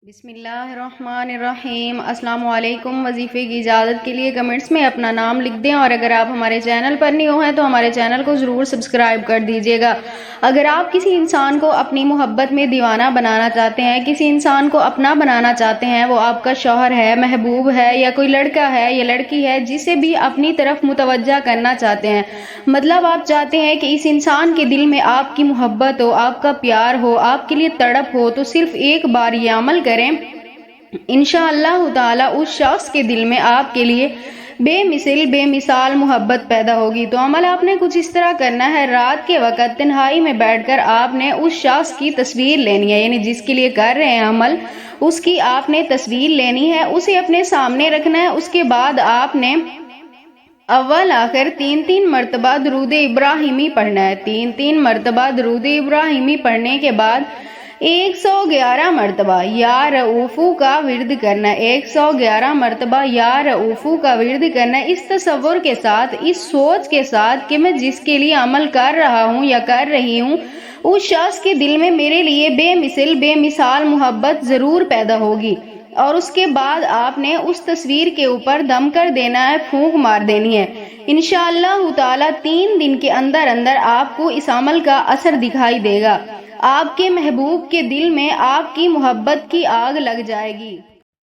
بسم اللہ الرحمن الرحیم۔ السلام علیکم۔ وظیفے کی اجازت کے لیے کمنٹس میں اپنا نام لکھ دیں، اور اگر آپ ہمارے چینل پر نیو ہیں تو ہمارے چینل کو ضرور سبسکرائب کر دیجیے گا۔ اگر آپ کسی انسان کو اپنی محبت میں دیوانہ بنانا چاہتے ہیں، کسی انسان کو اپنا بنانا چاہتے ہیں، وہ آپ کا شوہر ہے، محبوب ہے، یا کوئی لڑکا ہے یا لڑکی ہے، جسے بھی اپنی طرف متوجہ کرنا چاہتے ہیں، مطلب آپ چاہتے ہیں کہ اس انسان کے دل میں آپ کی محبت ہو، آپ کا پیار ہو، آپ کے لیے تڑپ ہو، تو صرف ایک بار یہ عمل کریں، انشاءاللہ تعالی اس شخص کے دل میں آپ کے لیے بے مثال محبت پیدا ہوگی۔ تو عمل آپ نے کچھ اس طرح کرنا ہے، رات کے وقت تنہائی میں بیٹھ کر آپ نے اس شخص کی تصویر لینی ہے، یعنی جس کے لیے کر رہے ہیں عمل، اس کی آپ نے تصویر لینی ہے، اسے اپنے سامنے رکھنا ہے۔ اس کے بعد آپ نے اول آخر 3 مرتبہ درود ابراہیمی پڑھنا ہے۔ 3 مرتبہ درود ابراہیمی پڑھنے کے بعد 111 مرتبہ یا رؤوفو کا ورد کرنا ہے۔ 111 مرتبہ یا رؤوفو کا ورد کرنا ہے، اس تصور کے ساتھ، اس سوچ کے ساتھ کہ میں جس کے لیے عمل کر رہا ہوں یا کر رہی ہوں، اس شخص کے دل میں میرے لیے بے مثال محبت ضرور پیدا ہوگی۔ اور اس کے بعد آپ نے اس تصویر کے اوپر دم کر دینا ہے، پھونک مار دینی ہے۔ انشاءاللہ تعالی 3 دن کے اندر اندر آپ کو اس عمل کا اثر دکھائی دے گا، آپ کے محبوب کے دل میں آپ کی محبت کی آگ لگ جائے گی۔